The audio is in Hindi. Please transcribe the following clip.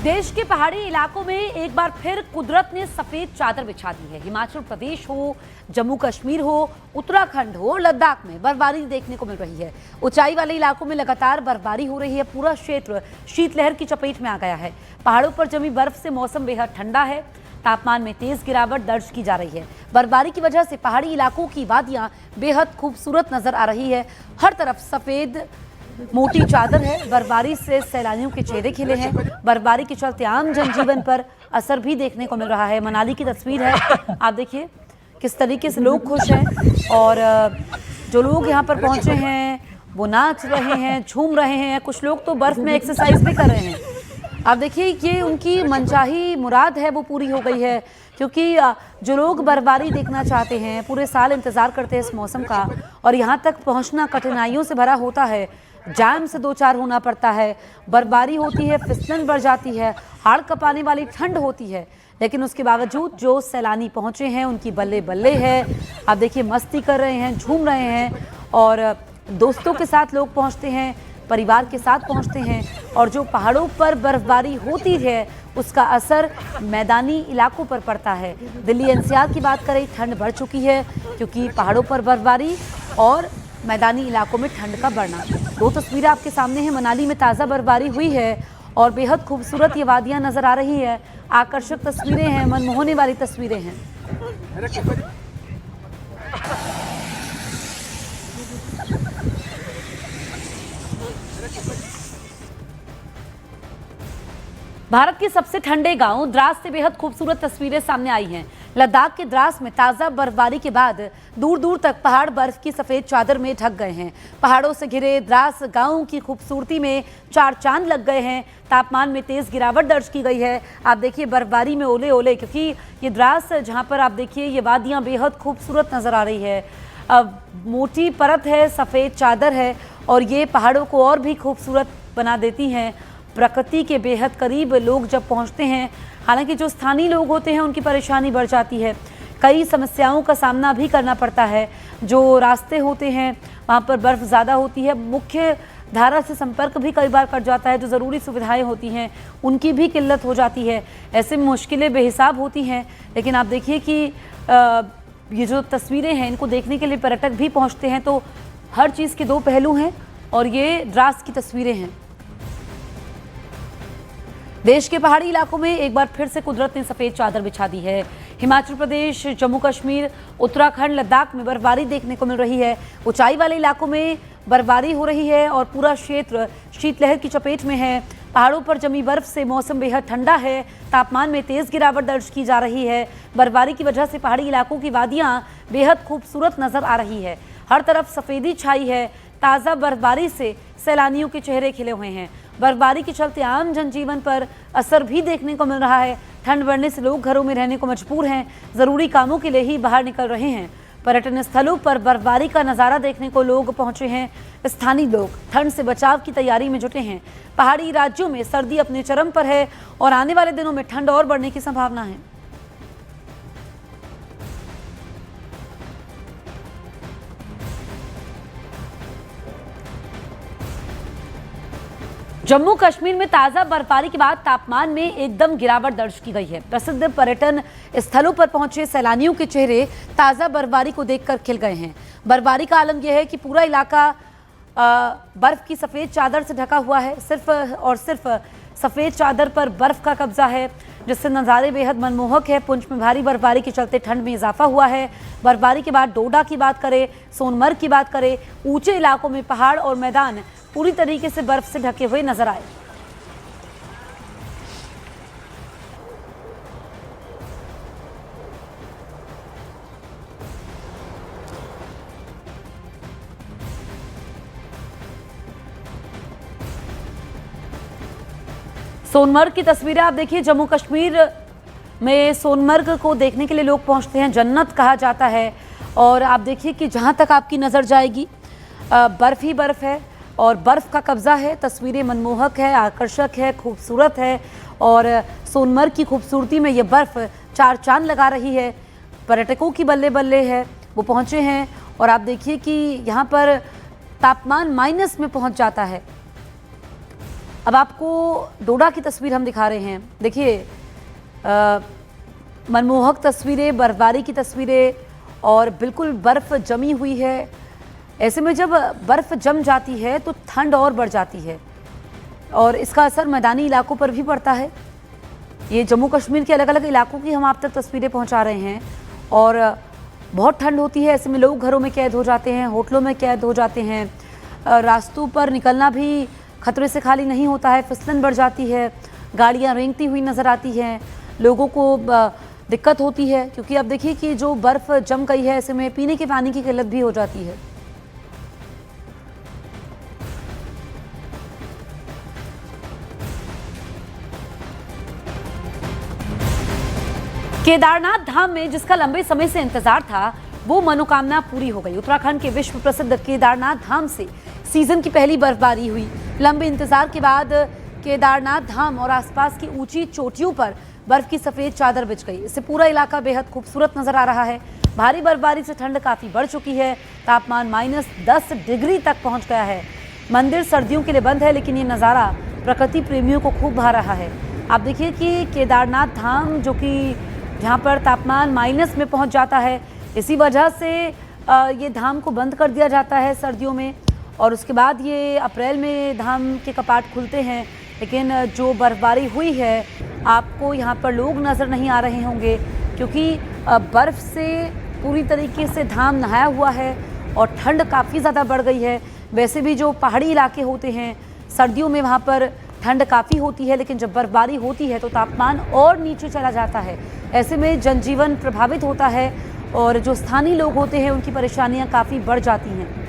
देश के पहाड़ी इलाकों में एक बार फिर कुदरत ने सफेद चादर बिछा दी है। हिमाचल प्रदेश हो, जम्मू कश्मीर हो, उत्तराखंड हो, लद्दाख में बर्फबारी देखने को मिल रही है। ऊंचाई वाले इलाकों में लगातार बर्फबारी हो रही है। पूरा क्षेत्र शीतलहर की चपेट में आ गया है। पहाड़ों पर जमी बर्फ से मौसम बेहद ठंडा है। तापमान में तेज गिरावट दर्ज की जा रही है। बर्फबारी की वजह से पहाड़ी इलाकों की वादियां बेहद खूबसूरत नजर आ रही है। हर तरफ सफेद मोटी चादर है। बर्फबारी से सैलानियों के चेहरे खिले हैं। बर्फबारी के चलते आम जनजीवन पर असर भी देखने को मिल रहा है। मनाली की तस्वीर है, आप देखिए किस तरीके से लोग खुश हैं और जो लोग यहाँ पर पहुंचे हैं वो नाच रहे हैं, झूम रहे हैं। कुछ लोग तो बर्फ में एक्सरसाइज भी कर रहे हैं। आप देखिए ये उनकी मनचाही मुराद है वो पूरी हो गई है, क्योंकि जो लोग बर्फबारी देखना चाहते हैं, पूरे साल इंतजार करते हैं इस मौसम का, और यहाँ तक पहुँचना कठिनाइयों से भरा होता है। जाम से दो चार होना पड़ता है, बर्फबारी होती है, फिसलन बढ़ जाती है, हाड़ कपाने वाली ठंड होती है, लेकिन उसके बावजूद जो सैलानी पहुंचे हैं उनकी बल्ले बल्ले है। आप देखिए मस्ती कर रहे हैं, झूम रहे हैं, और दोस्तों के साथ लोग पहुंचते हैं, परिवार के साथ पहुंचते हैं, और जो पहाड़ों पर बर्फबारी होती है उसका असर मैदानी इलाकों पर पड़ता है। दिल्ली एनसीआर की बात करें, ठंड बढ़ चुकी है क्योंकि पहाड़ों पर बर्फबारी और मैदानी इलाकों में ठंड का बढ़ना। दो तस्वीरें आपके सामने हैं। मनाली में ताज़ा बर्फबारी हुई है और बेहद खूबसूरत ये वादियाँ नज़र आ रही है। आकर्षक तस्वीरें हैं, मनमोहने वाली तस्वीरें हैं। भारत के सबसे ठंडे गांव द्रास से बेहद खूबसूरत तस्वीरें सामने आई हैं। लद्दाख के द्रास में ताज़ा बर्फबारी के बाद दूर दूर तक पहाड़ बर्फ की सफ़ेद चादर में ढक गए हैं। पहाड़ों से घिरे द्रास गांव की खूबसूरती में चार चांद लग गए हैं। तापमान में तेज़ गिरावट दर्ज की गई है। आप देखिए बर्फबारी में ओले ओले, क्योंकि ये द्रास जहाँ पर आप देखिए ये वादियाँ बेहद खूबसूरत नज़र आ रही है। अब मोटी परत है, सफ़ेद चादर है, और ये पहाड़ों को और भी खूबसूरत बना देती हैं। प्रकृति के बेहद करीब लोग जब पहुंचते हैं, हालांकि जो स्थानीय लोग होते हैं उनकी परेशानी बढ़ जाती है। कई समस्याओं का सामना भी करना पड़ता है। जो रास्ते होते हैं वहां पर बर्फ़ ज़्यादा होती है, मुख्य धारा से संपर्क भी कई बार कट जाता है। जो ज़रूरी सुविधाएं होती हैं उनकी भी किल्लत हो जाती है। ऐसे में मुश्किलें बेहिसाब होती हैं। लेकिन आप देखिए कि ये जो तस्वीरें हैं इनको देखने के लिए पर्यटक भी पहुँचते हैं। तो हर चीज़ के दो पहलू हैं, और ये द्रास की तस्वीरें हैं। देश के पहाड़ी इलाकों में एक बार फिर से कुदरत ने सफेद चादर बिछा दी है। हिमाचल प्रदेश, जम्मू कश्मीर, उत्तराखंड, लद्दाख में बर्फबारी देखने को मिल रही है। ऊंचाई वाले इलाकों में बर्फबारी हो रही है और पूरा क्षेत्र शीतलहर की चपेट में है। पहाड़ों पर जमी बर्फ से मौसम बेहद ठंडा है। तापमान में तेज गिरावट दर्ज की जा रही है। बर्फबारी की वजह से पहाड़ी इलाकों की वादियां बेहद खूबसूरत नजर आ रही है। हर तरफ सफेदी छाई है। ताज़ा बर्फबारी से सैलानियों के चेहरे खिले हुए हैं। बर्फबारी के चलते आम जनजीवन पर असर भी देखने को मिल रहा है। ठंड बढ़ने से लोग घरों में रहने को मजबूर हैं, ज़रूरी कामों के लिए ही बाहर निकल रहे हैं। पर्यटन स्थलों पर बर्फबारी का नज़ारा देखने को लोग पहुंचे हैं। स्थानीय लोग ठंड से बचाव की तैयारी में जुटे हैं। पहाड़ी राज्यों में सर्दी अपने चरम पर है और आने वाले दिनों में ठंड और बढ़ने की संभावना है। जम्मू कश्मीर में ताज़ा बर्फबारी के बाद तापमान में एकदम गिरावट दर्ज की गई है। प्रसिद्ध पर्यटन स्थलों पर पहुंचे सैलानियों के चेहरे ताज़ा बर्फबारी को देखकर खिल गए हैं। बर्फबारी का आलम यह है कि पूरा इलाका बर्फ की सफ़ेद चादर से ढका हुआ है। सिर्फ और सिर्फ सफ़ेद चादर पर बर्फ का कब्जा है, जिससे नज़ारे बेहद मनमोहक है। पुंछ में भारी बर्फबारी के चलते ठंड में इजाफा हुआ है। बर्फबारी के बाद डोडा की बात करें, सोनमर्ग की बात करें, ऊंचे इलाकों में पहाड़ और मैदान पूरी तरीके से बर्फ से ढके हुए नजर आए। सोनमर्ग की तस्वीरें आप देखिए। जम्मू कश्मीर में सोनमर्ग को देखने के लिए लोग पहुंचते हैं, जन्नत कहा जाता है। और आप देखिए कि जहां तक आपकी नज़र जाएगी बर्फ़ ही बर्फ़ है और बर्फ़ का कब्ज़ा है। तस्वीरें मनमोहक है, आकर्षक है, खूबसूरत है, और सोनमर्ग की खूबसूरती में ये बर्फ़ चार चांद लगा रही है। पर्यटकों की बल्ले बल्ले है, वो पहुँचे हैं, और आप देखिए कि यहाँ पर तापमान माइनस में पहुँच जाता है। अब आपको डोडा की तस्वीर हम दिखा रहे हैं। देखिए मनमोहक तस्वीरें, बर्फबारी की तस्वीरें और बिल्कुल बर्फ़ जमी हुई है। ऐसे में जब बर्फ़ जम जाती है तो ठंड और बढ़ जाती है और इसका असर मैदानी इलाकों पर भी पड़ता है। ये जम्मू कश्मीर के अलग अलग इलाकों की हम आप तक तस्वीरें पहुंचा रहे हैं और बहुत ठंड होती है। ऐसे में लोग घरों में कैद हो जाते हैं, होटलों में कैद हो जाते हैं, रास्तों पर निकलना भी खतरे से खाली नहीं होता है। फिसलन बढ़ जाती है, गाड़ियाँ रेंगती हुई नज़र आती हैं, लोगों को दिक्कत होती है क्योंकि अब देखिए कि जो बर्फ़ जम गई है ऐसे में पीने के पानी की किल्लत भी हो जाती है। केदारनाथ धाम में जिसका लंबे समय से इंतजार था वो मनोकामना पूरी हो गई। उत्तराखंड के विश्व प्रसिद्ध केदारनाथ धाम से सीजन की पहली बर्फबारी हुई। लंबे इंतजार के बाद केदारनाथ धाम और आसपास की ऊंची चोटियों पर बर्फ की सफेद चादर बिछ गई। इससे पूरा इलाका बेहद खूबसूरत नजर आ रहा है। भारी बर्फबारी से ठंड काफी बढ़ चुकी है। तापमान -10 डिग्री तक पहुंच गया है। मंदिर सर्दियों के लिए बंद है लेकिन ये नज़ारा प्रकृति प्रेमियों को खूब भा रहा है। आप देखिए कि केदारनाथ धाम जो कि जहाँ पर तापमान माइनस में पहुँच जाता है, इसी वजह से ये धाम को बंद कर दिया जाता है सर्दियों में और उसके बाद ये अप्रैल में धाम के कपाट खुलते हैं। लेकिन जो बर्फबारी हुई है आपको यहाँ पर लोग नज़र नहीं आ रहे होंगे क्योंकि बर्फ़ से पूरी तरीके से धाम नहाया हुआ है और ठंड काफ़ी ज़्यादा बढ़ गई है। वैसे भी जो पहाड़ी इलाके होते हैं सर्दियों में वहाँ पर ठंड काफ़ी होती है लेकिन जब बर्फबारी होती है तो तापमान और नीचे चला जाता है। ऐसे में जनजीवन प्रभावित होता है और जो स्थानीय लोग होते हैं उनकी परेशानियाँ काफ़ी बढ़ जाती हैं।